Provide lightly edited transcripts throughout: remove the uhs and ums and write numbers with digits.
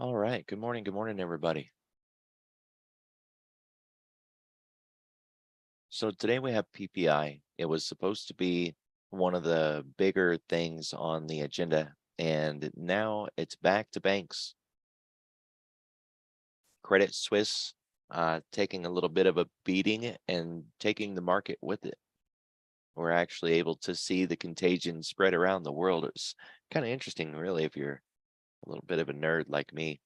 All right. Good morning, everybody. So today we have PPI. It was supposed to be one of the bigger things on the agenda, and now it's back to banks. Credit Suisse taking a little bit of a beating and taking the market with it. We're actually able to see the contagion spread around the world. It's kind of interesting, really, if you're a little bit of a nerd like me.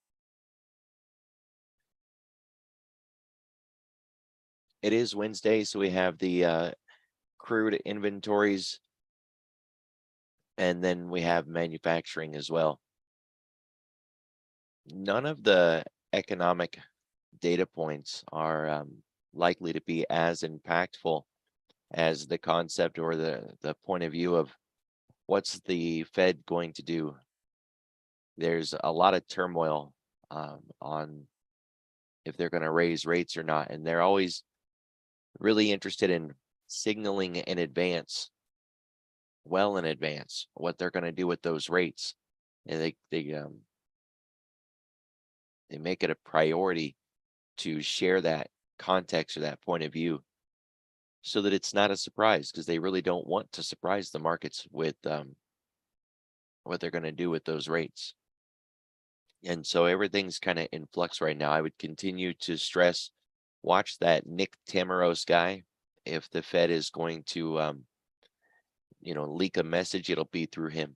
It is Wednesday, so we have the crude inventories, and then we have manufacturing as well. None of the economic data points are likely to be as impactful as the concept or the point of view of what's the Fed going to do. There's a lot of turmoil on if they're going to raise rates or not, and they're always really interested in signaling in advance, well in advance, what they're going to do with those rates. And they make it a priority to share that context or that point of view so that it's not a surprise, because they really don't want to surprise the markets with what they're going to do with those rates. And so everything's kind of in flux right now. I would continue to stress, watch that Nick Tamaros guy. If the Fed is going to, leak a message, it'll be through him.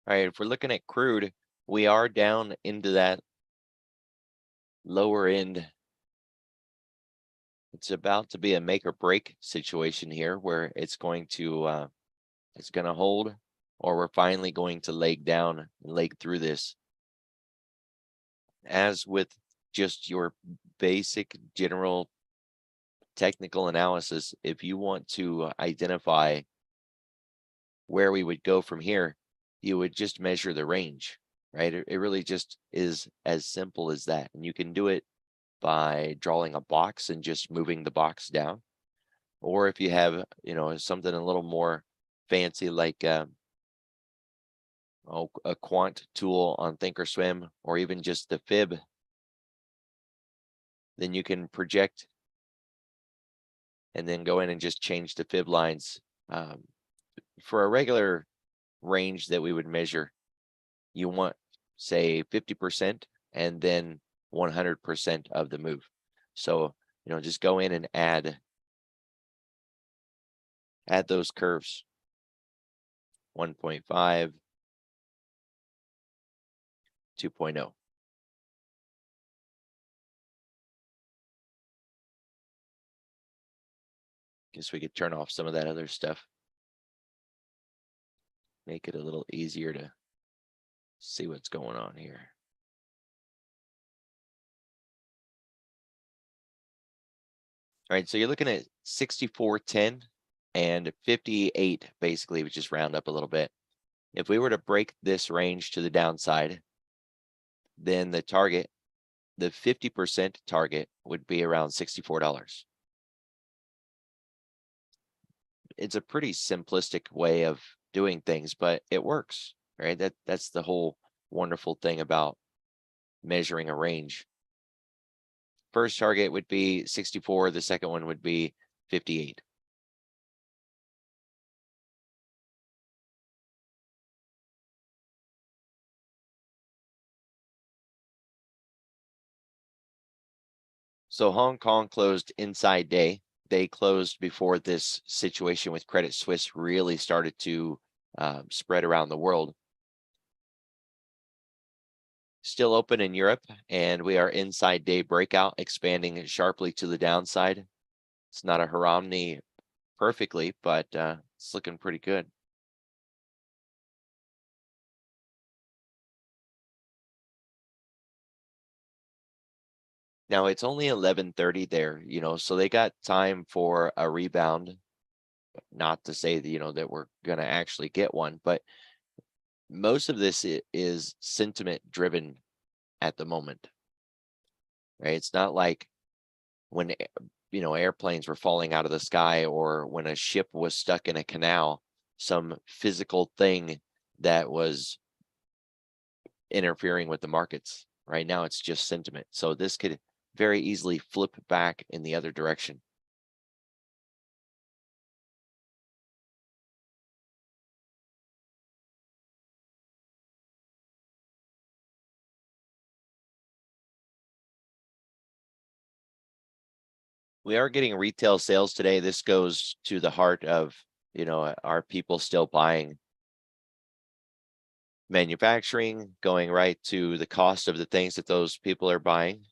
All right, if we're looking at crude, we are down into that lower end. It's about to be a make or break situation here where it's going to hold, or we're finally going to leg down and leg through this. As with just your basic general technical analysis, if you want to identify where we would go from here, you would just measure the range, right? It really just is as simple as that. And you can do it by drawing a box and just moving the box down. Or if you have, something a little more fancy like a quant tool on Thinkorswim, or even just the fib, then you can project and then go in and just change the fib lines. For a regular range that we would measure, you want, say, 50% and then 100% of the move. So, just go in and add those curves. 1.5, 2.0. Guess we could turn off some of that other stuff. Make it a little easier to see what's going on here. All right, so you're looking at 64.10 and 58, basically, we just round up a little bit. If we were to break this range to the downside, then the target, the 50% target, would be around $64. It's a pretty simplistic way of doing things, but it works, right? That's the whole wonderful thing about measuring a range. First target would be 64, the second one would be 58. So Hong Kong closed inside day. They closed before this situation with Credit Suisse really started to spread around the world. Still open in Europe, and we are inside day breakout, expanding sharply to the downside. It's not a Haramni perfectly, but it's looking pretty good. Now it's only 11:30 there, so they got time for a rebound. Not to say that, that we're going to actually get one, but most of this is sentiment driven at the moment, right? It's not like when, airplanes were falling out of the sky or when a ship was stuck in a canal, some physical thing that was interfering with the markets. Right now, it's just sentiment. So this could very easily flip back in the other direction. We are getting retail sales today. This goes to the heart of, are people still buying? Manufacturing, going right to the cost of the things that those people are buying.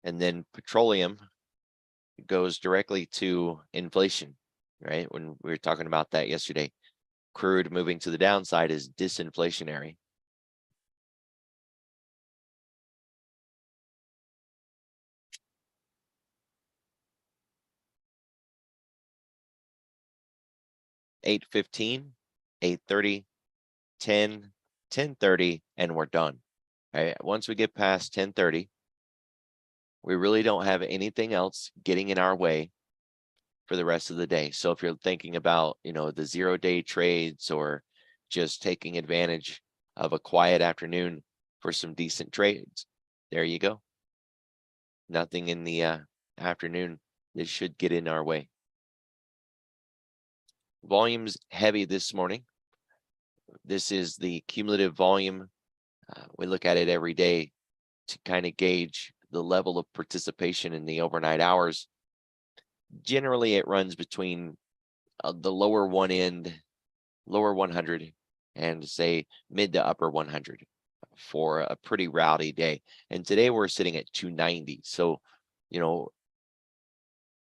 And then petroleum goes directly to inflation, right? When we were talking about that yesterday, crude moving to the downside is disinflationary. $8.15, $8.30, 10, 10:30, and we're done. Right? Once we get past 10:30, we really don't have anything else getting in our way for the rest of the day. So if you're thinking about, the 0-day trades or just taking advantage of a quiet afternoon for some decent trades, there you go. Nothing in the afternoon that should get in our way. Volume's heavy this morning. This is the cumulative volume. We look at it every day to kind of gauge the level of participation in the overnight hours. Generally, it runs between the lower 100, and say mid to upper 100 for a pretty rowdy day. And today we're sitting at 290. So,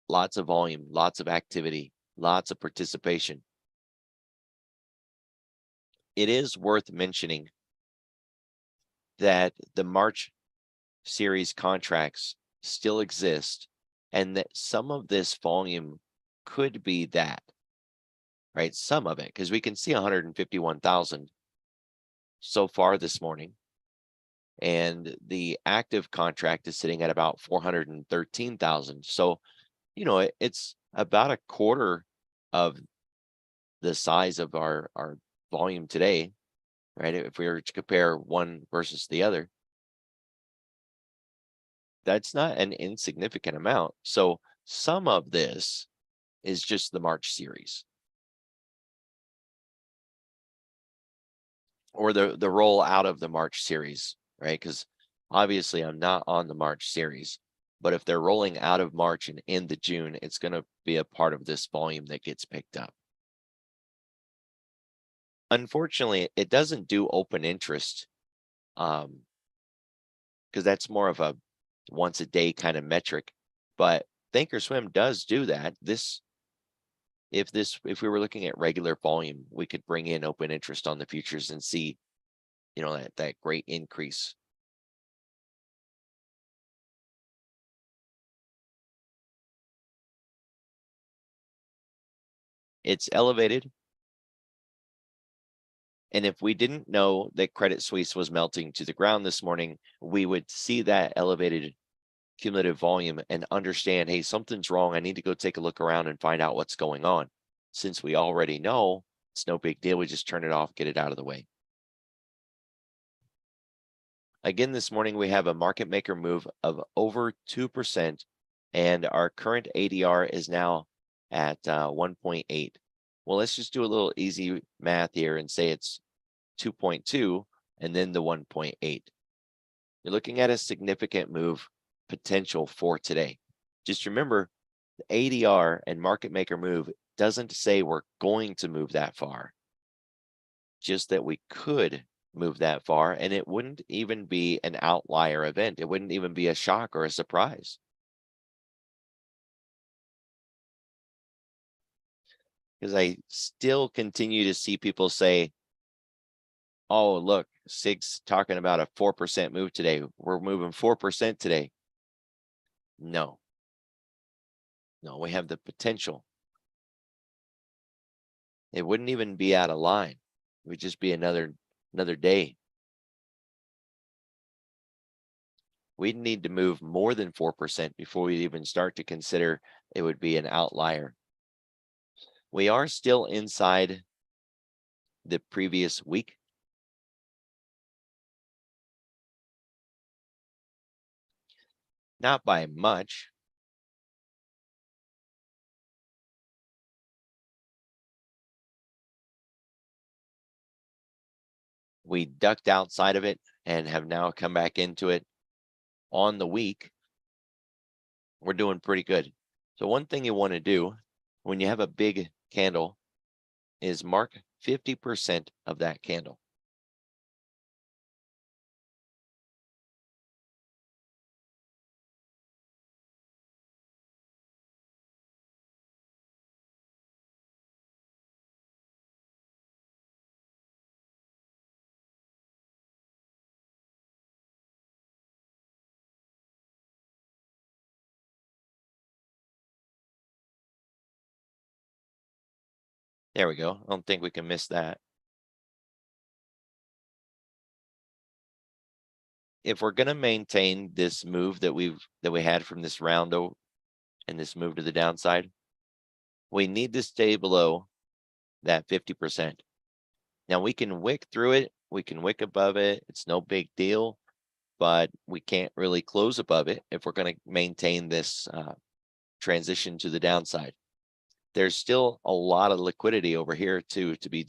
lots of volume, lots of activity, lots of participation. It is worth mentioning that the March series contracts still exist and that some of this volume could be that, right? Some of it, because we can see 151,000 so far this morning. And the active contract is sitting at about 413,000. So, it's about a quarter of the size of our volume today, right? If we were to compare one versus the other, that's not an insignificant amount. So some of this is just the March series or the roll out of the March series, right? Because obviously I'm not on the March series, but if they're rolling out of March and into June, it's going to be a part of this volume that gets picked up. Unfortunately, it doesn't do open interest, because that's more of a once a day kind of metric. But Thinkorswim does do that. If we were looking at regular volume, we could bring in open interest on the futures and see, that great increase. It's elevated. And if we didn't know that Credit Suisse was melting to the ground this morning, we would see that elevated cumulative volume and understand, hey, something's wrong. I need to go take a look around and find out what's going on. Since we already know, it's no big deal. We just turn it off, get it out of the way. Again, this morning, we have a market maker move of over 2%, and our current ADR is now at 1.8. Well, let's just do a little easy math here and say it's 2.2 and then the 1.8. You're looking at a significant move potential for today. Just remember, the ADR and market maker move doesn't say we're going to move that far, just that we could move that far, and it wouldn't even be an outlier event. It wouldn't even be a shock or a surprise. Because I still continue to see people say Oh, look, SIG's talking about a 4% move today. We're moving 4% today. No, we have the potential. It wouldn't even be out of line. It would just be another day. We'd need to move more than 4% before we even start to consider it would be an outlier. We are still inside the previous week. Not by much. We ducked outside of it and have now come back into it on the week. We're doing pretty good. So one thing you want to do when you have a big candle is mark 50% of that candle. There we go. I don't think we can miss that. If we're going to maintain this move that we had from this round and this move to the downside, we need to stay below that 50%. Now we can wick through it. We can wick above it. It's no big deal, but we can't really close above it if we're going to maintain this transition to the downside. There's still a lot of liquidity over here to be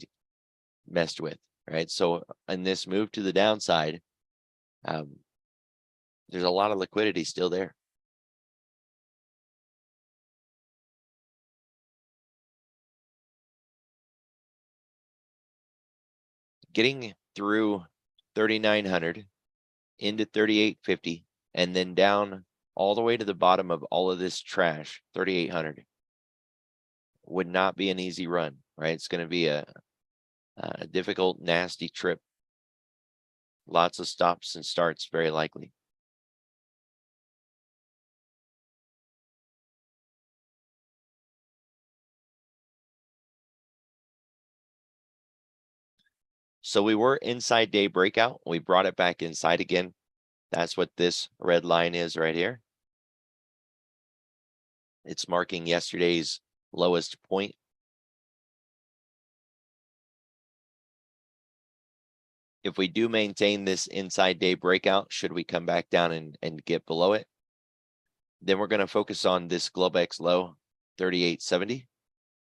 messed with, right? So in this move to the downside, there's a lot of liquidity still there. Getting through 3,900 into 3,850 and then down all the way to the bottom of all of this trash, 3,800, would not be an easy run, right? It's going to be a difficult, nasty trip. Lots of stops and starts, very likely. So we were inside day breakout. We brought it back inside again. That's what this red line is right here. It's marking yesterday's lowest point. If we do maintain this inside day breakout, should we come back down and get below it, then we're going to focus on this Globex low, 3870.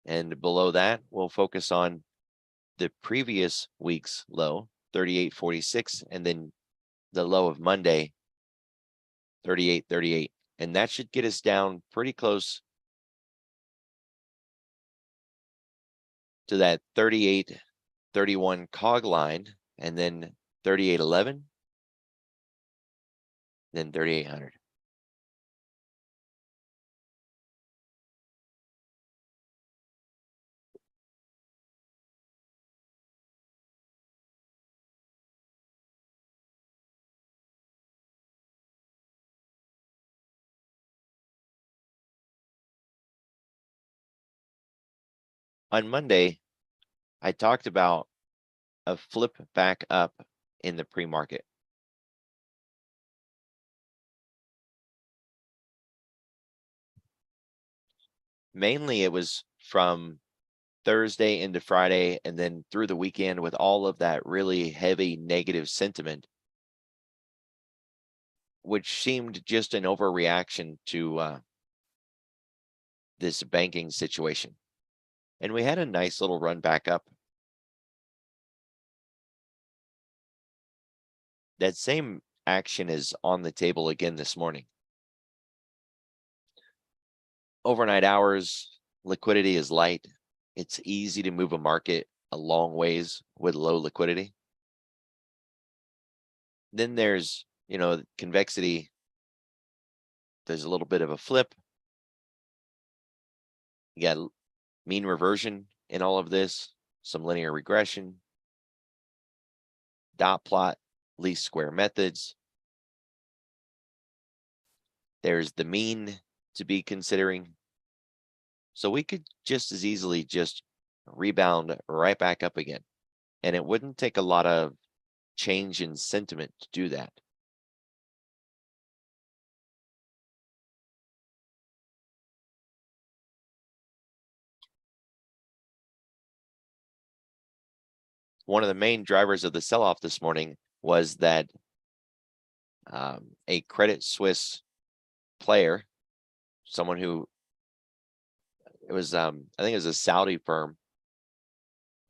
And below that, we'll focus on the previous week's low, 3846, and then the low of Monday, 3838. And that should get us down pretty close to that 3831 cog line, and then 3811, then 3800. On Monday, I talked about a flip back up in the pre-market. Mainly it was from Thursday into Friday and then through the weekend with all of that really heavy negative sentiment, which seemed just an overreaction to this banking situation. And we had a nice little run back up. That same action is on the table again this morning. Overnight hours, liquidity is light. It's easy to move a market a long ways with low liquidity. Then there's, convexity. There's a little bit of a flip. You got mean reversion in all of this, some linear regression. dot plot, least square methods. There's the mean to be considering. So we could just as easily just rebound right back up again. And it wouldn't take a lot of change in sentiment to do that. One of the main drivers of the sell-off this morning was that a Credit Suisse player, someone who it was, I think it was a Saudi firm,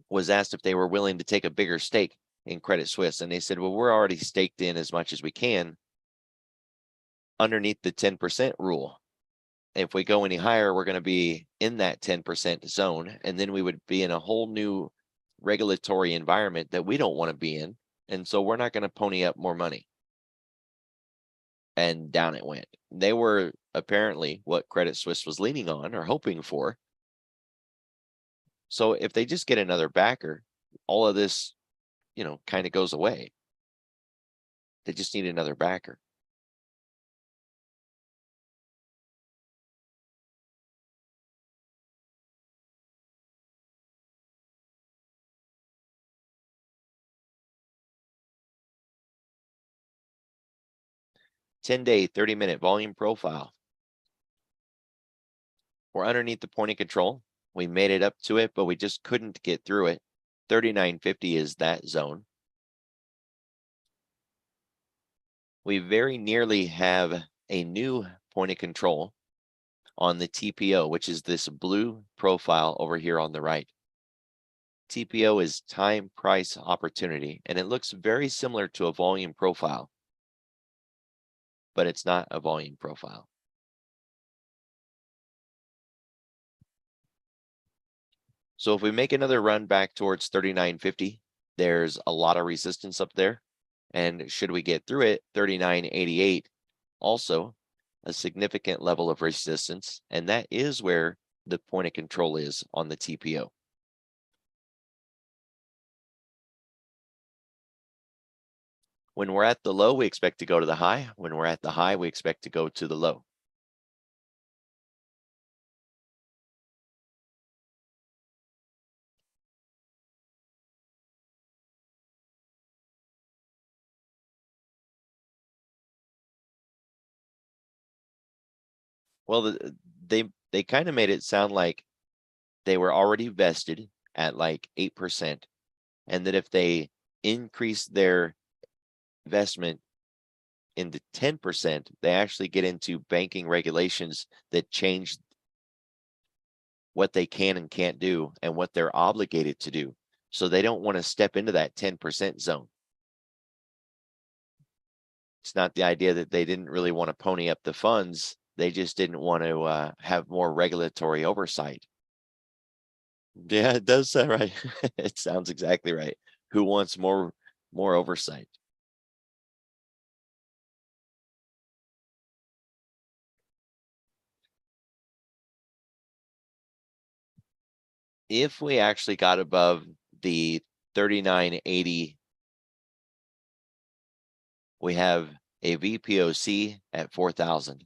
was asked if they were willing to take a bigger stake in Credit Suisse, and they said, "Well, we're already staked in as much as we can underneath the 10% rule. If we go any higher, we're going to be in that 10% zone, and then we would be in a whole new regulatory environment that we don't want to be in, and so we're not going to pony up more money." And down it went. They were apparently what Credit Suisse was leaning on or hoping for. So if they just get another backer, all of this, kind of goes away. They just need another backer. $10-day, 30-minute volume profile. We're underneath the point of control. We made it up to it, but we just couldn't get through it. 39.50 is that zone. We very nearly have a new point of control on the TPO, which is this blue profile over here on the right. TPO is time price opportunity, and it looks very similar to a volume profile, but it's not a volume profile. So if we make another run back towards 39.50, there's a lot of resistance up there. And should we get through it, 39.88, also a significant level of resistance. And that is where the point of control is on the TPO. When we're at the low, we expect to go to the high. When we're at the high, we expect to go to the low. Well, they kind of made it sound like they were already vested at like 8%, and that if they increase their investment into 10%, they actually get into banking regulations that change what they can and can't do and what they're obligated to do. So they don't want to step into that 10% zone. It's not the idea that they didn't really want to pony up the funds. They just didn't want to have more regulatory oversight. Yeah, it does sound right. It sounds exactly right. Who wants more oversight? If we actually got above the 39.80, we have a VPOC at 4,000.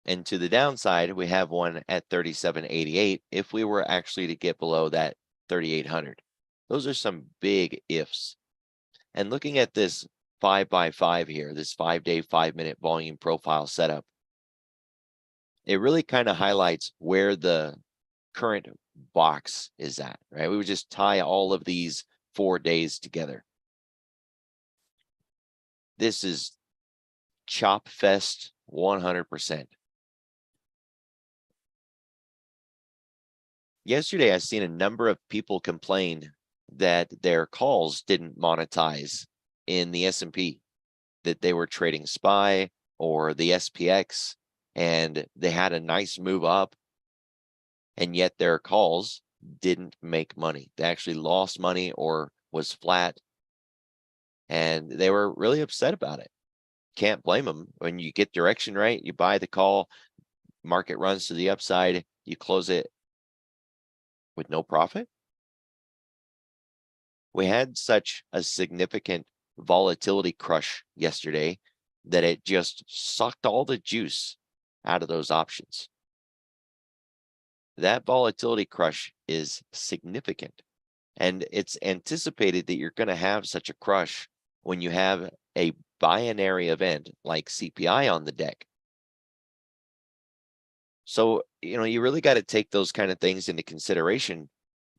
And to the downside, we have one at 37.88 if we were actually to get below that 3,800. Those are some big ifs. And looking at this 5x5 here, this 5-day, 5-minute volume profile setup, it really kind of highlights where the current box is at, right? We would just tie all of these 4 days together. This is chop fest 100%. Yesterday, I seen a number of people complain that their calls didn't monetize in the S&P, that they were trading SPY or the SPX, and they had a nice move up, and yet their calls didn't make money. They actually lost money or was flat, and they were really upset about it. Can't blame them. When you get direction right, you buy the call, market runs to the upside, you close it with no profit. We had such a significant volatility crush yesterday that it just sucked all the juice out of those options. That volatility crush is significant, and it's anticipated that you're going to have such a crush when you have a binary event like CPI on the deck. So, you really got to take those kind of things into consideration,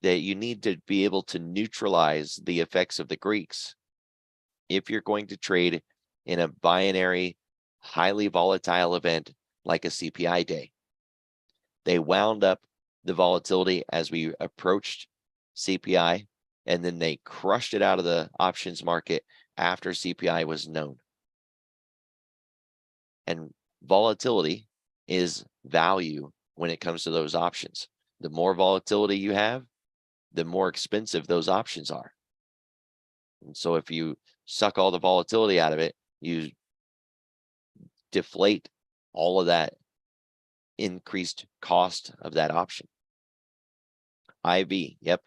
that you need to be able to neutralize the effects of the Greeks if you're going to trade in a binary, highly volatile event like a CPI day. They wound up the volatility as we approached CPI, and then they crushed it out of the options market after CPI was known. And volatility is value when it comes to those options. The more volatility you have, the more expensive those options are. And so if you suck all the volatility out of it, you deflate all of that increased cost of that option. IV, yep,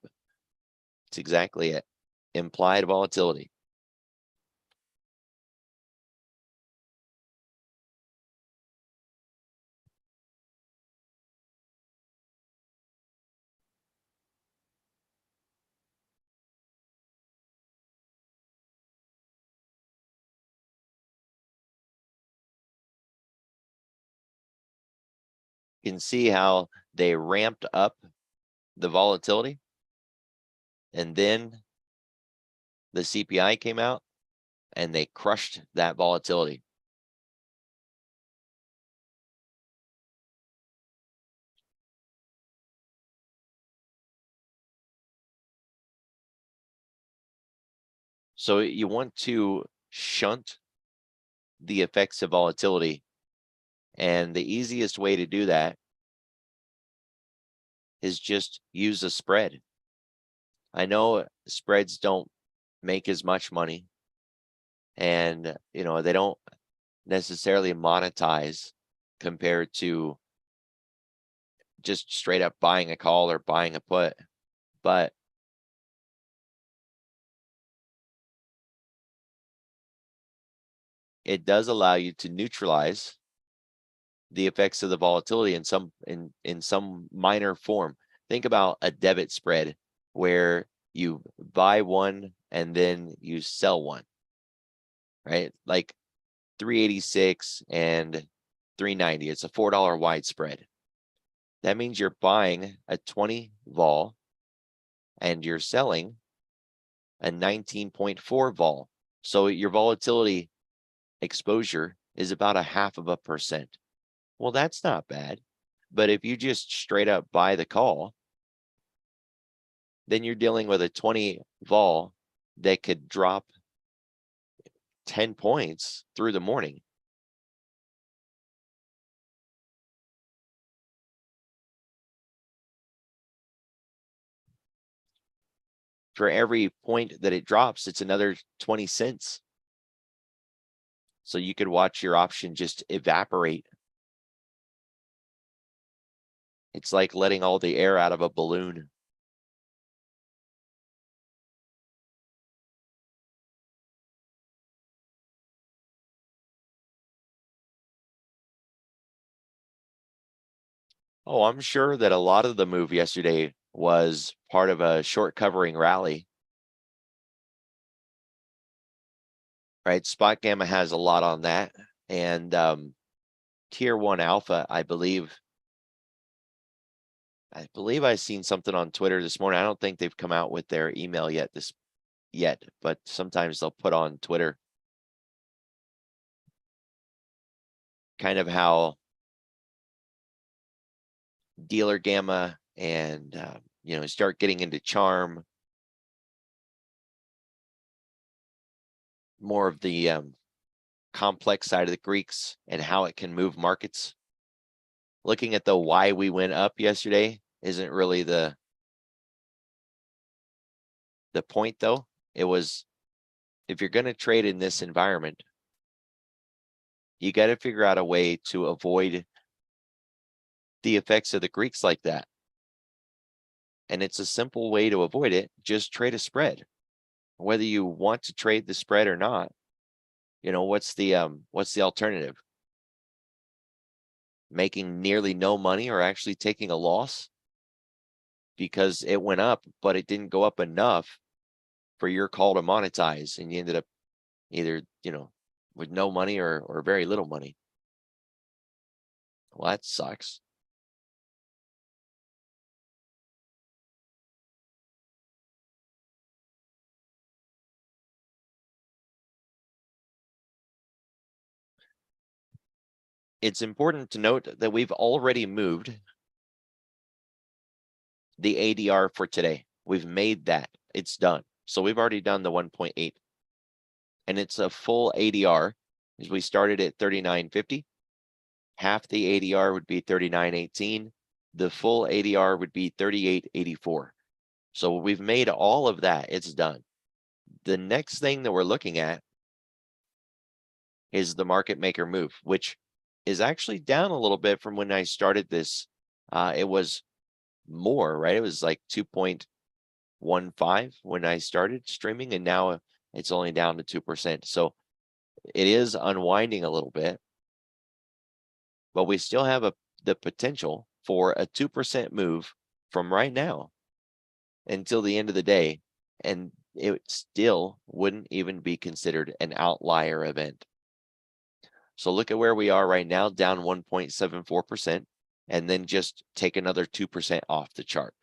it's exactly it. Implied volatility. You can see how they ramped up the volatility, and then the CPI came out and they crushed that volatility. So you want to shunt the effects of volatility, and the easiest way to do that is just use a spread. I know spreads don't make as much money, and they don't necessarily monetize compared to just straight up buying a call or buying a put, but it does allow you to neutralize the effects of the volatility in some minor form. Think about a debit spread where you buy one and then you sell one, right? Like 386 and 390. It's a $4 wide spread. That means you're buying a 20 vol and you're selling a 19.4 vol. So your volatility exposure is about 0.5%. Well, that's not bad. But if you just straight up buy the call, then you're dealing with a 20 vol that could drop 10 points through the morning. For every point that it drops, it's another 20 cents. So you could watch your option just evaporate. It's like letting all the air out of a balloon. Oh, I'm sure that a lot of the move yesterday was part of a short covering rally. Right? Spot Gamma has a lot on that. And Tier 1 Alpha, I believe I've seen something on Twitter this morning. I don't think they've come out with their email yet, but sometimes they'll put on Twitter kind of how Dealer Gamma and start getting into Charm, more of the complex side of the Greeks and how it can move markets. Looking at the why we went up yesterday isn't really the point, though. It was, if you're going to trade in this environment, you got to figure out a way to avoid the effects of the Greeks like that. And it's a simple way to avoid it. Just trade a spread. whether you want to trade the spread or not, what's the alternative? Making nearly no money or actually taking a loss because it went up, but it didn't go up enough for your call to monetize, and you ended up either, with no money or very little money. Well, that sucks. It's important to note that we've already moved the ADR for today. We've made that. It's done. So we've already done the 1.8. And it's a full ADR, as we started at 39.50. Half the ADR would be 39.18. The full ADR would be 38.84. So we've made all of that. It's done. The next thing that we're looking at is the market maker move, which is actually down a little bit from when I started this. It was more, right? It was like 2.15 when I started streaming, and now it's only down to 2%. So it is unwinding a little bit, but we still have the potential for a 2% move from right now until the end of the day, and it still wouldn't even be considered an outlier event. So look at where we are right now, down 1.74%, and then just take another 2% off the chart.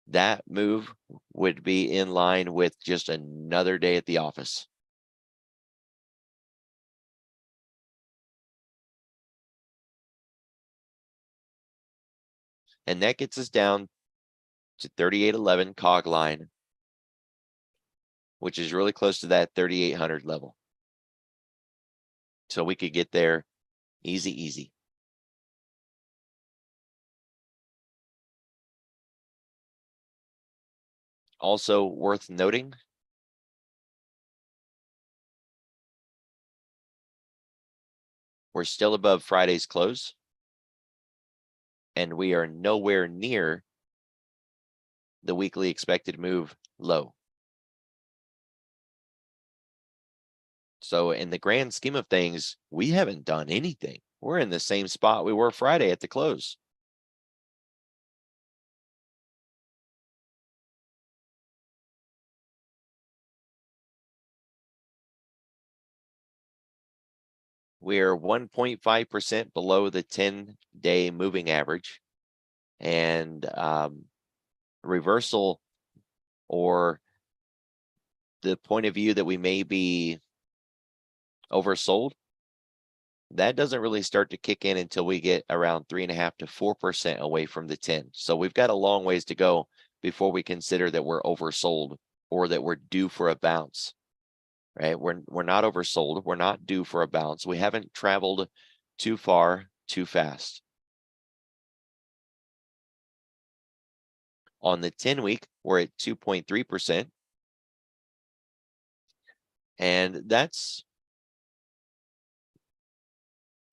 That move would be in line with just another day at the office. And that gets us down to 38.11 cog line, which is really close to that 3,800 level. So we could get there easy, easy. Also worth noting, we're still above Friday's close, and we are nowhere near the weekly expected move low. So in the grand scheme of things, we haven't done anything. We're in the same spot we were Friday at the close. We're 1.5% below the 10-day moving average, and reversal, or the point of view that we may be oversold, that doesn't really start to kick in until we get around 3.5 to 4% away from the 10. So we've got a long ways to go before we consider that we're oversold or that we're due for a bounce. Right? We're not oversold. We're not due for a bounce. We haven't traveled too far too fast. On the 10-week, we're at 2.3%. And that's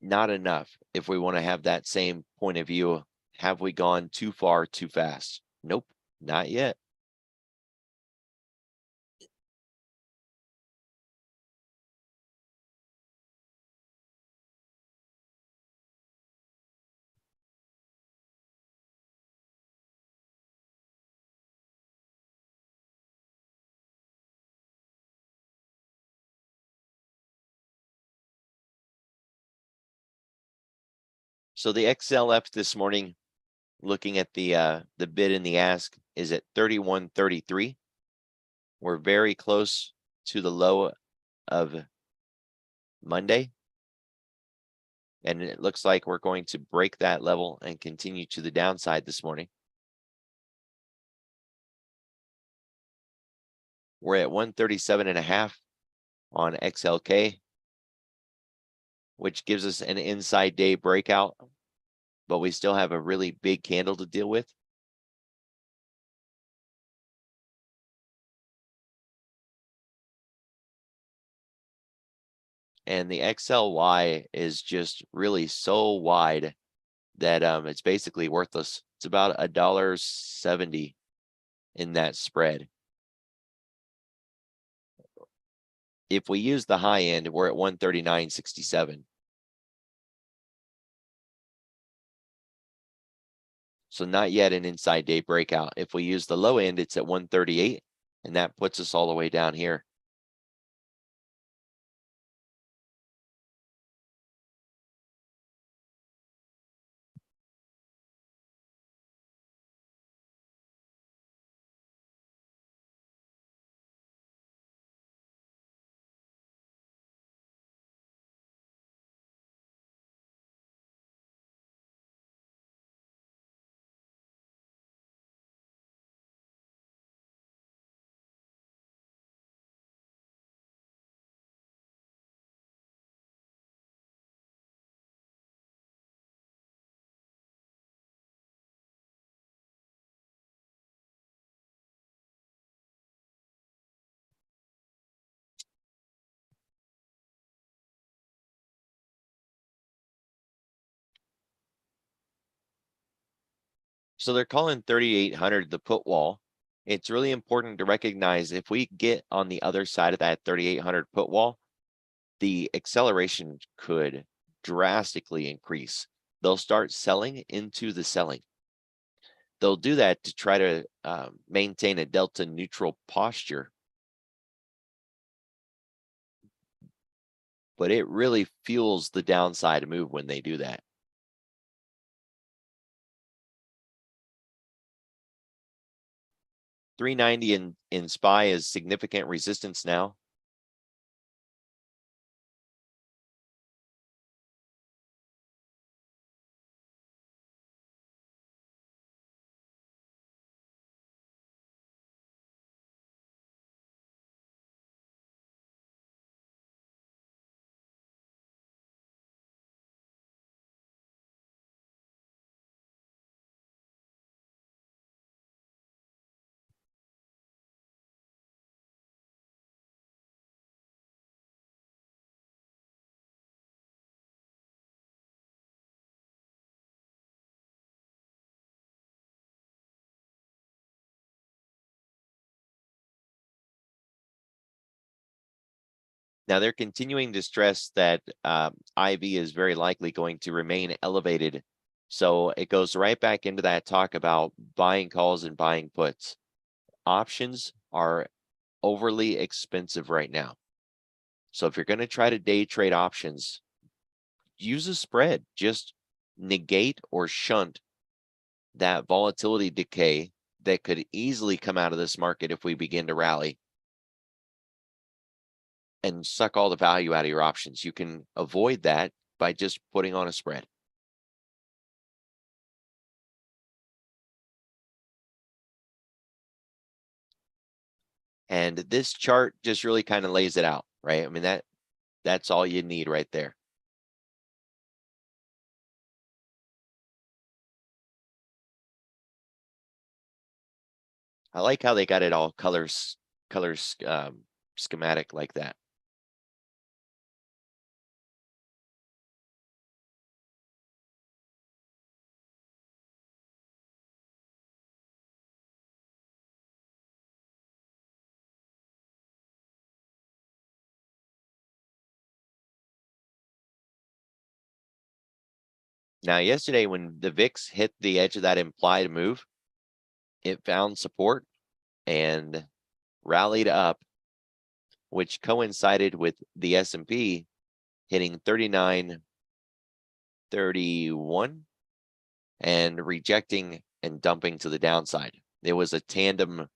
not enough if we want to have that same point of view. Have we gone too far too fast? Nope, not yet. So the XLF this morning, looking at the bid and the ask, is at 31.33. We're very close to the low of Monday, and it looks like we're going to break that level and continue to the downside this morning. We're at 137.5 on XLK, which gives us an inside day breakout, but we still have a really big candle to deal with. And the XLY is just really so wide that it's basically worthless. It's about $1.70 in that spread. If we use the high end, we're at 139.67. So not yet an inside day breakout. If we use the low end, it's at 138, and that puts us all the way down here. So they're calling 3,800 the put wall. It's really important to recognize if we get on the other side of that 3,800 put wall, the acceleration could drastically increase. They'll start selling into the selling. They'll do that to try to maintain a delta neutral posture. But it really fuels the downside move when they do that. $390 in SPY is significant resistance now. Now they're continuing to stress that IV is very likely going to remain elevated. So it goes right back into that talk about buying calls and buying puts. Options are overly expensive right now. So if you're going to try to day trade options, use a spread. Just negate or shunt that volatility decay that could easily come out of this market if we begin to rally, and suck all the value out of your options. You can avoid that by just putting on a spread. And this chart just really kind of lays it out, right? I mean, that's all you need right there. I like how they got it all colors schematic like that. Now, yesterday when the VIX hit the edge of that implied move, it found support and rallied up, which coincided with the S&P hitting 39.31 and rejecting and dumping to the downside. It was a tandem,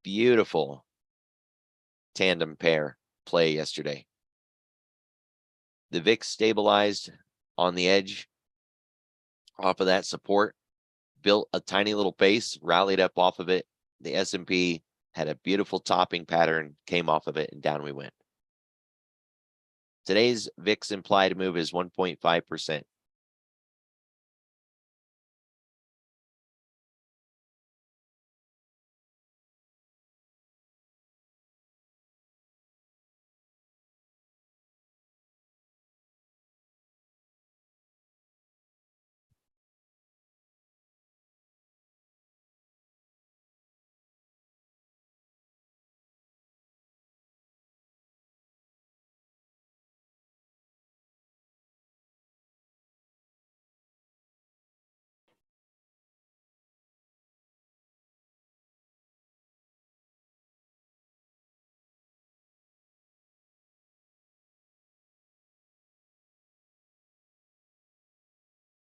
beautiful tandem pair play yesterday. The VIX stabilized on the edge off of that support, built a tiny little base, rallied up off of it. The S&P had a beautiful topping pattern, came off of it, and down we went. Today's VIX implied move is 1.5%.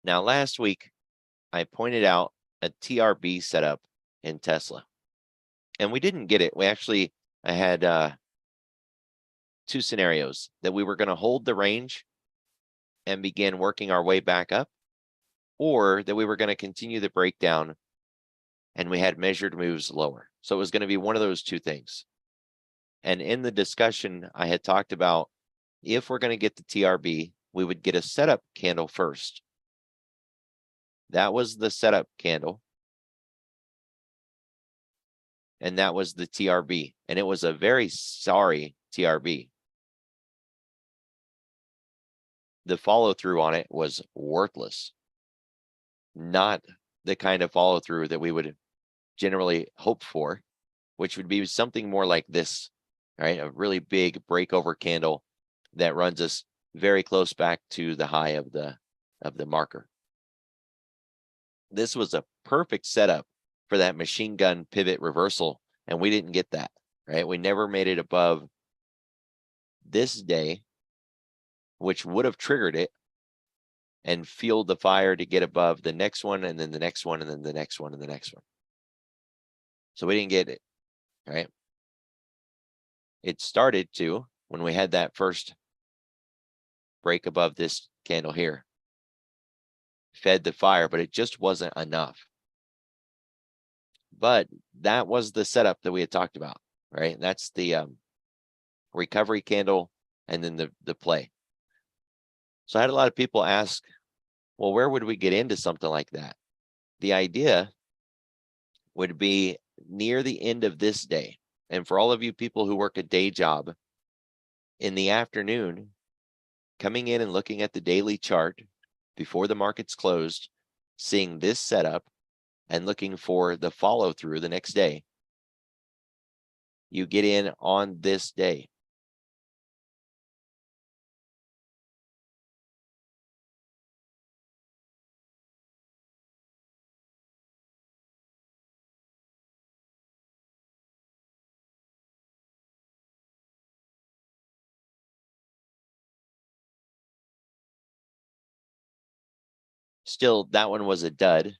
Now, last week, I pointed out a TRB setup in Tesla, and we didn't get it. I had two scenarios that we were going to hold the range and begin working our way back up, or that we were going to continue the breakdown and we had measured moves lower. So it was going to be one of those two things. And in the discussion, I had talked about if we're going to get the TRB, we would get a setup candle first. That was the setup candle. And that was the TRB. And it was a very sorry TRB. The follow through on it was worthless. Not the kind of follow through that we would generally hope for, which would be something more like this, right? A really big breakover candle that runs us very close back to the high of the marker. This was a perfect setup for that machine gun pivot reversal, and we didn't get that, right? We never made it above this day, which would have triggered it and fueled the fire to get above the next one, and then the next one, and then the next one, and the next one. So we didn't get it, right? It started to when we had that first break above this candle here. Fed the fire, but it just wasn't enough. But that was the setup that we had talked about, right? That's the recovery candle and then the play. So I had a lot of people ask, well, where would we get into something like that? The idea would be near the end of this day. And for all of you people who work a day job, in the afternoon, coming in and looking at the daily chart before the market's closed, seeing this setup and looking for the follow through the next day, you get in on this day. Still, that one was a dud.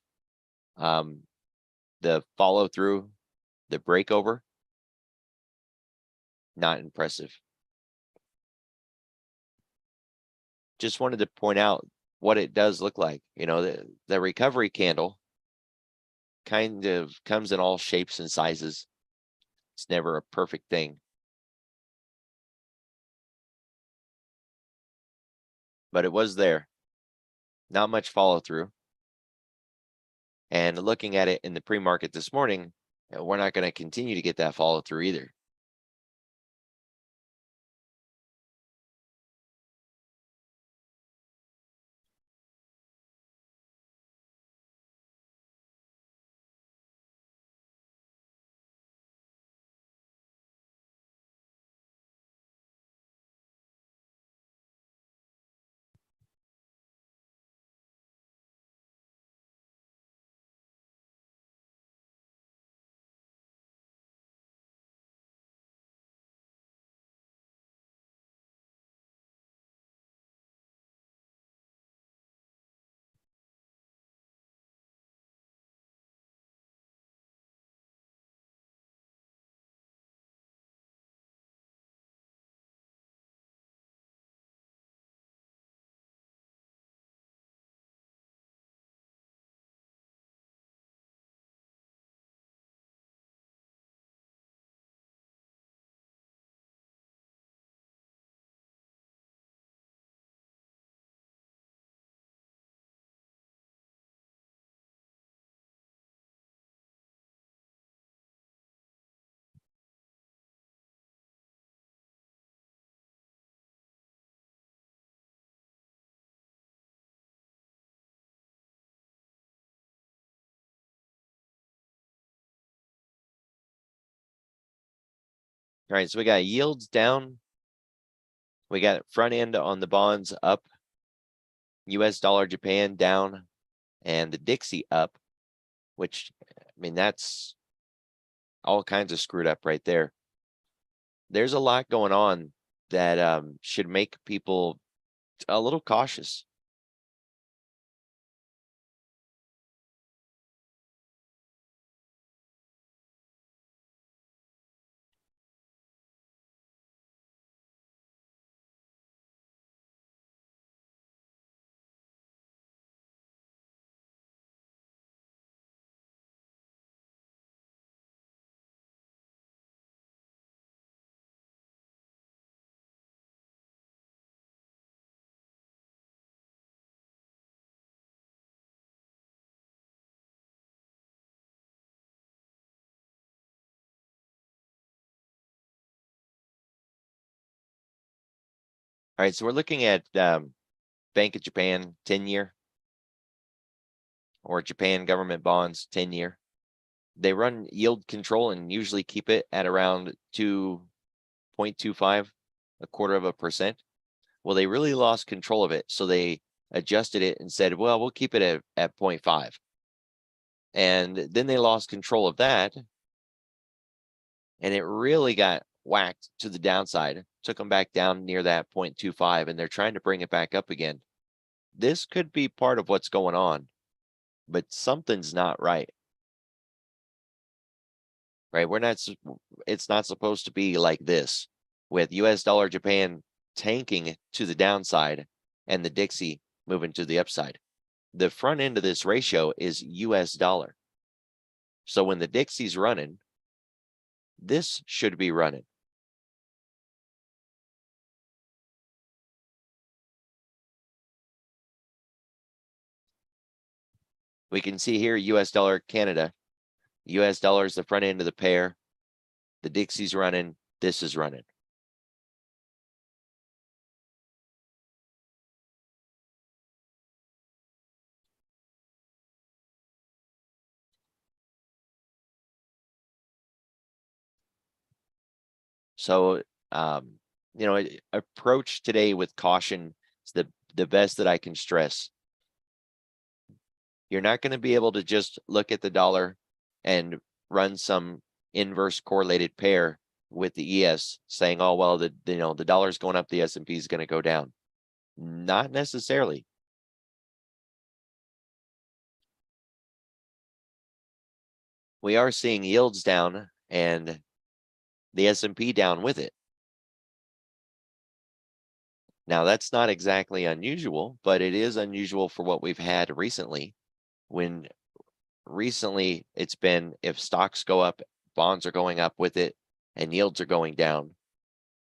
The follow through, the breakover, not impressive. Just wanted to point out what it does look like. You know, the recovery candle kind of comes in all shapes and sizes. It's never a perfect thing. But it was there. Not much follow through. And looking at it in the pre-market this morning, we're not going to continue to get that follow through either. All right, so we got yields down. We got front end on the bonds up. US dollar Japan down. And the Dixie up, which, I mean, that's all kinds of screwed up right there. There's a lot going on that should make people a little cautious. All right, so we're looking at Bank of Japan 10-year or Japan government bonds 10-year. They run yield control and usually keep it at around 2.25, a quarter of a percent. Well, they really lost control of it, so they adjusted it and said, well, we'll keep it at 0.5. And then they lost control of that, and it really got whacked to the downside, took them back down near that 0.25, and they're trying to bring it back up again. This could be part of what's going on, but something's not right. Right? It's not supposed to be like this, with US dollar Japan tanking to the downside and the Dixie moving to the upside. The front end of this ratio is US dollar. So when the Dixie's running, this should be running. We can see here US dollar Canada. US dollar is the front end of the pair. The Dixie's running. This is running. So, approach today with caution is the best that I can stress. You're not going to be able to just look at the dollar and run some inverse correlated pair with the ES saying, oh, well, the dollar's going up, the S&P is going to go down. Not necessarily. We are seeing yields down and the S&P down with it. Now, that's not exactly unusual, but it is unusual for what we've had recently. When recently it's been, if stocks go up, bonds are going up with it and yields are going down.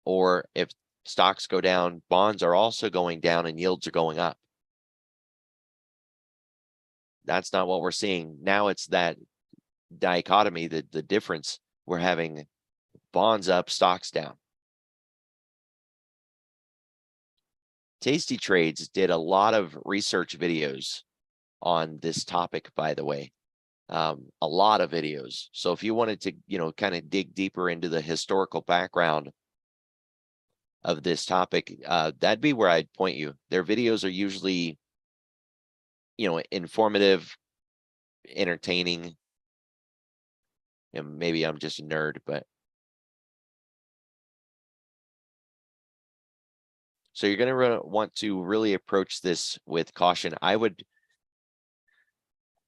Or if stocks go down, bonds are also going down and yields are going up. That's not what we're seeing. Now it's that dichotomy, the difference. We're having bonds up, stocks down. Tasty Trades did a lot of research videos on this topic, by the way. A lot of videos. So if you wanted to, kind of dig deeper into the historical background of this topic, that'd be where I'd point you. Their videos are usually, informative, entertaining. And maybe I'm just a nerd, but so you're going to want to really approach this with caution. I would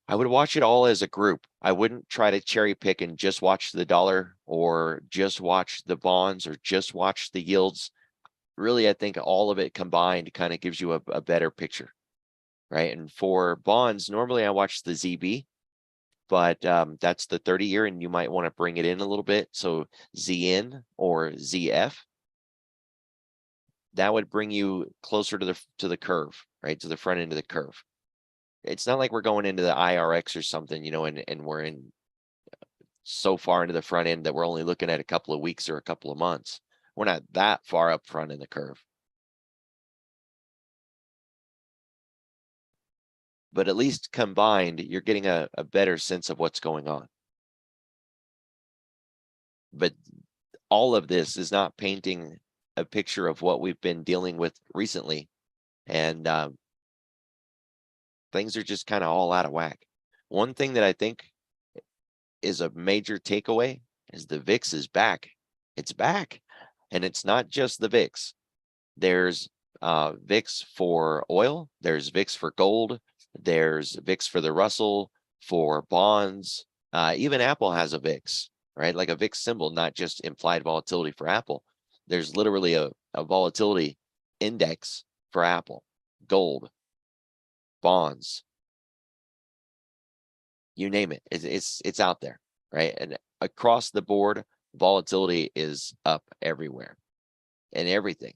watch it all as a group. I wouldn't try to cherry pick and just watch the dollar or just watch the bonds or just watch the yields. Really, I think all of it combined kind of gives you a better picture, right? And for bonds, normally I watch the ZB, but that's the 30-year, and you might want to bring it in a little bit. So ZN or ZF, that would bring you closer to the curve, right? To the front end of the curve. It's not like we're going into the IRX or something, and we're in so far into the front end that we're only looking at a couple of weeks or a couple of months. We're not that far up front in the curve. But at least combined, you're getting a better sense of what's going on. But all of this is not painting a picture of what we've been dealing with recently. And things are just kind of all out of whack. One thing that I think is a major takeaway is the VIX is back. It's back. And it's not just the VIX. There's VIX for oil. There's VIX for gold. There's VIX for the Russell, for bonds. Even Apple has a VIX, right? Like a VIX symbol, not just implied volatility for Apple. There's literally a volatility index for Apple, gold, bonds, you name it. It's out there, right? And across the board, volatility is up everywhere and everything.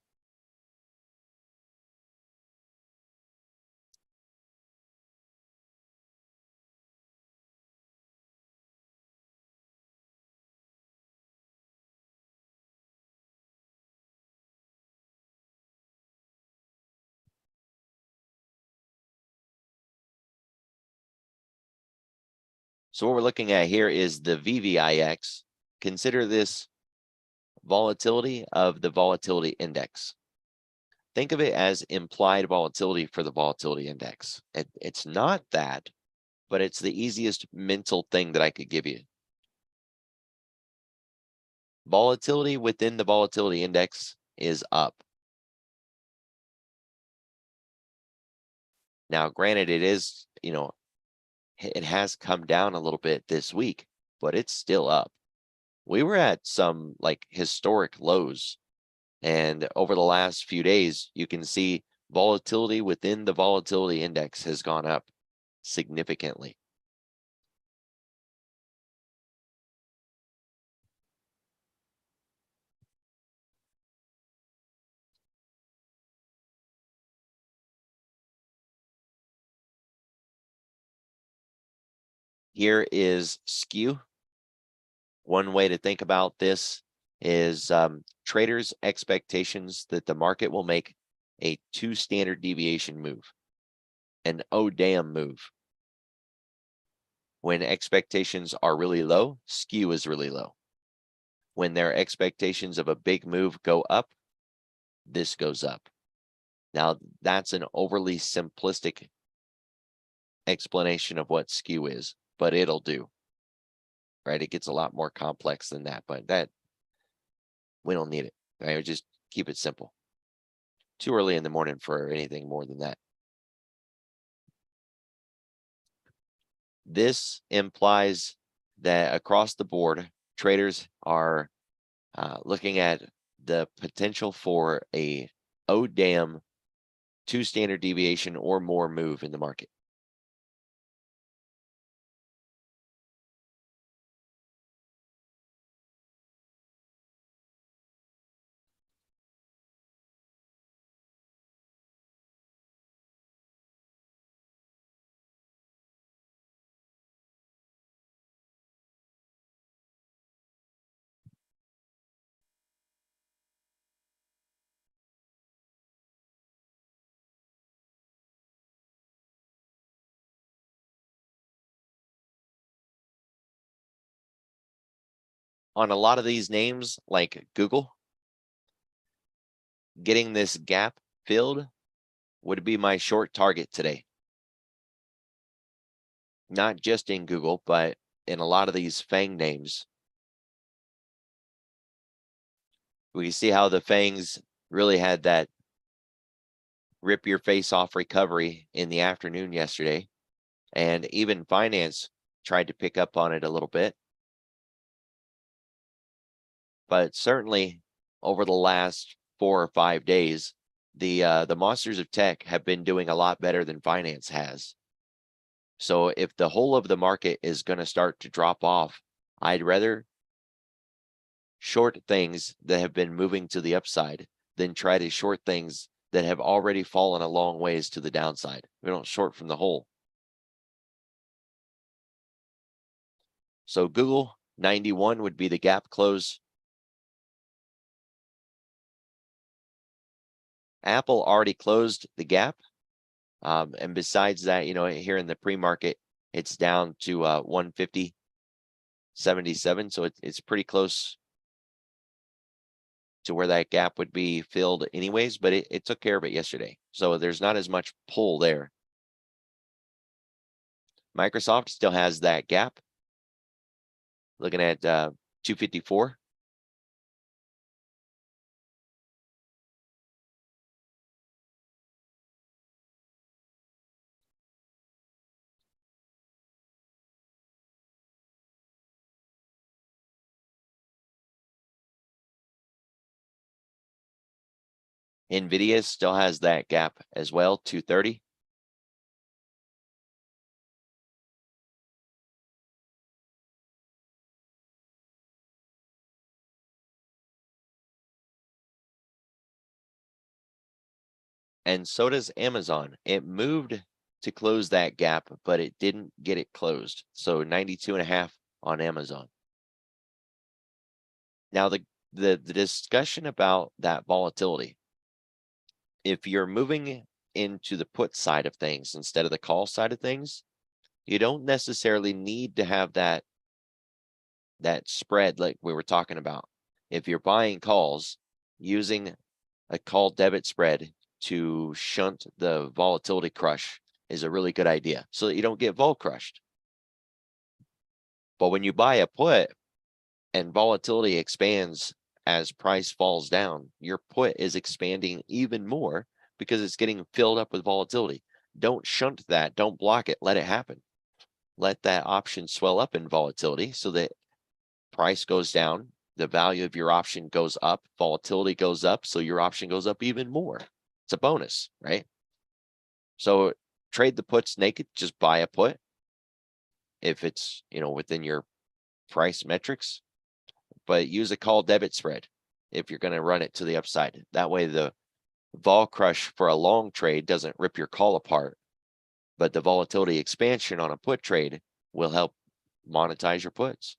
So what we're looking at here is the VVIX. Consider this volatility of the volatility index. Think of it as implied volatility for the volatility index. It's not that, but it's the easiest mental thing that I could give you. Volatility within the volatility index is up. Now, granted, it is, it has come down a little bit this week, but it's still up. We were at some like historic lows. And over the last few days, you can see volatility within the volatility index has gone up significantly. Here is skew. One way to think about this is traders' expectations that the market will make a 2 standard deviation move, an oh damn move. When expectations are really low, skew is really low. When their expectations of a big move go up, this goes up. Now, that's an overly simplistic explanation of what skew is, but it'll do. Right? It gets a lot more complex than that, but that we don't need it. Right? We just keep it simple. Too early in the morning for anything more than that. This implies that across the board, traders are looking at the potential for a oh damn 2 standard deviation or more move in the market. On a lot of these names, like Google, getting this gap filled would be my short target today. Not just in Google, but in a lot of these FANG names. We see how the FANGs really had that rip your face off recovery in the afternoon yesterday. And even finance tried to pick up on it a little bit. But certainly over the last 4 or 5 days, the monsters of tech have been doing a lot better than finance has. So if the whole of the market is going to start to drop off, I'd rather short things that have been moving to the upside than try to short things that have already fallen a long ways to the downside. We don't short from the hole. So Google 91 would be the gap close. Apple already closed the gap. And besides that, here in the pre-market, it's down to 150.77. So it's pretty close to where that gap would be filled anyways, but it took care of it yesterday. So there's not as much pull there. Microsoft still has that gap. Looking at 254. NVIDIA still has that gap as well, 230. And so does Amazon. It moved to close that gap, but it didn't get it closed. So 92.5 on Amazon. Now the discussion about that volatility, if you're moving into the put side of things instead of the call side of things, You don't necessarily need to have that spread like we were talking about. If you're buying calls, using a call debit spread to shunt the volatility crush is a really good idea so that you don't get vol crushed. But when you buy a put and volatility expands as price falls down, your put is expanding even more because it's getting filled up with volatility. Don't shunt that. Don't block it. Let it happen. Let that option swell up in volatility so that price goes down, the value of your option goes up, volatility goes up, so your option goes up even more. It's a bonus, right? So trade the puts naked, just buy a put if it's, within your price metrics, but use a call debit spread if you're going to run it to the upside. That way the vol crush for a long trade doesn't rip your call apart, but the volatility expansion on a put trade will help monetize your puts.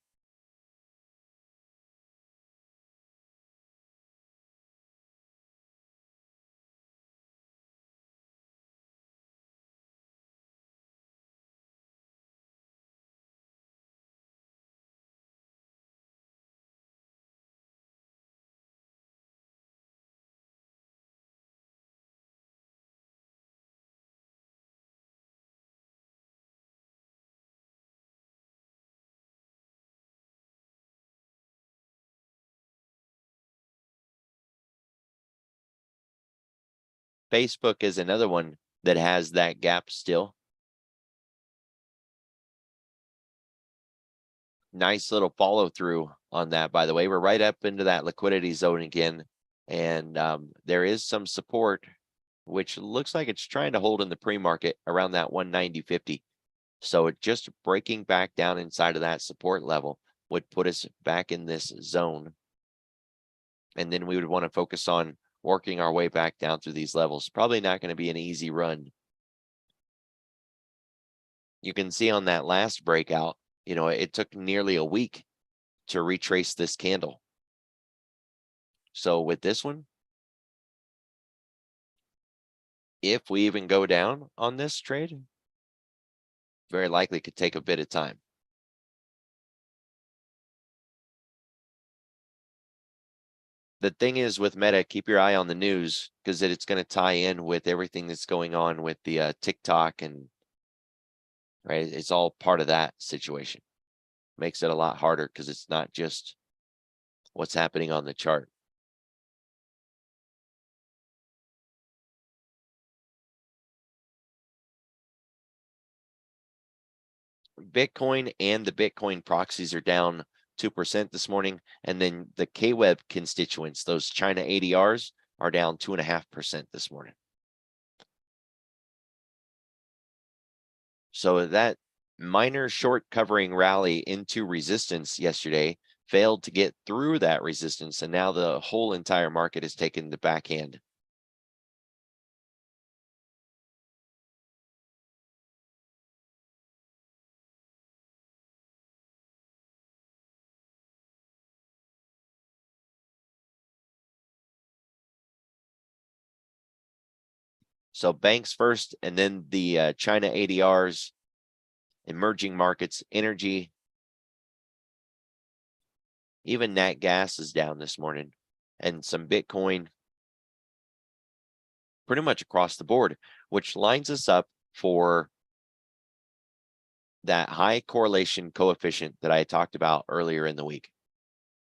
Facebook is another one that has that gap still. Nice little follow through on that, by the way. We're right up into that liquidity zone again. And there is some support, which looks like it's trying to hold in the pre-market around that 190.50. So it just breaking back down inside of that support level would put us back in this zone. And then we would want to focus on working our way back down through these levels. Probably not going to be an easy run. You can see on that last breakout, it took nearly a week to retrace this candle. So with this one, if we even go down on this trade, very likely could take a bit of time. The thing is with Meta, keep your eye on the news because it's going to tie in with everything that's going on with the TikTok and right. It's all part of that situation. Makes it a lot harder because it's not just what's happening on the chart. Bitcoin and the Bitcoin proxies are down 2% this morning. And then the KWEB constituents, those China ADRs, are down 2.5% this morning. So that minor short covering rally into resistance yesterday failed to get through that resistance. And now the whole entire market has taken the backhand. So banks first, and then the China ADRs, emerging markets, energy. Even nat gas is down this morning, and some Bitcoin pretty much across the board, which lines us up for that high correlation coefficient that I talked about earlier in the week.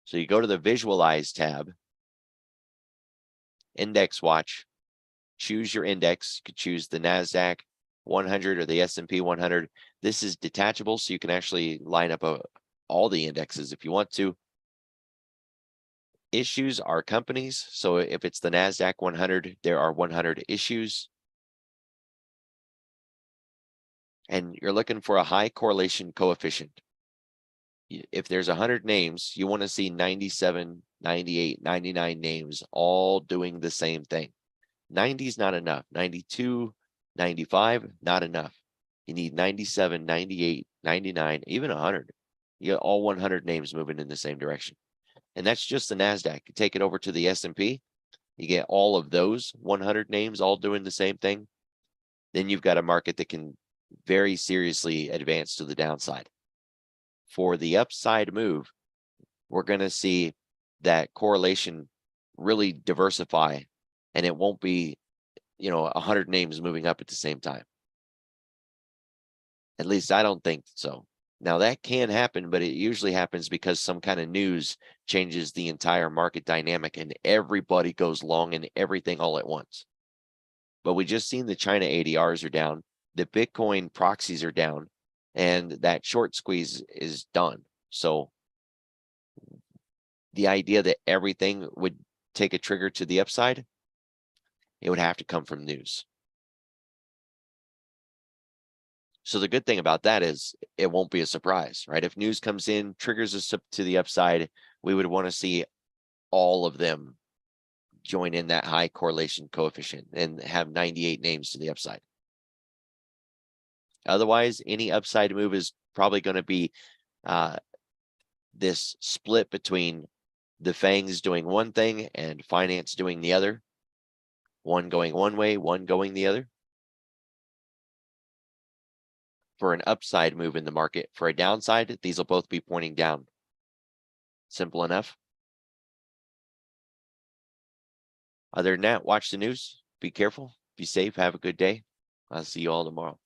So you go to the Visualize tab, Index Watch, choose your index. You could choose the NASDAQ 100 or the S&P 100. This is detachable, so you can actually line up all the indexes if you want to. Issues are companies. So if it's the NASDAQ 100, there are 100 issues. And you're looking for a high correlation coefficient. If there's 100 names, you want to see 97, 98, 99 names all doing the same thing. 90 is not enough. 92, 95, not enough. You need 97, 98, 99, even 100. You get all 100 names moving in the same direction. And that's just the NASDAQ. You take it over to the S&P, you get all of those 100 names all doing the same thing. Then you've got a market that can very seriously advance to the downside. For the upside move, we're going to see that correlation really diversify, and it won't be, 100 names moving up at the same time. At least I don't think so. Now that can happen, but it usually happens because some kind of news changes the entire market dynamic and everybody goes long in everything all at once. But we just seen the China ADRs are down, the Bitcoin proxies are down, and that short squeeze is done. So the idea that everything would take a trigger to the upside, it would have to come from news. So the good thing about that is it won't be a surprise, right? If news comes in, triggers us to the upside, we would want to see all of them join in that high correlation coefficient and have 98 names to the upside. Otherwise, any upside move is probably going to be this split between the FANGs doing one thing and finance doing the other. One going one way, one going the other. For an upside move in the market. For a downside, these will both be pointing down. Simple enough. Other than that, watch the news. Be careful. Be safe. Have a good day. I'll see you all tomorrow.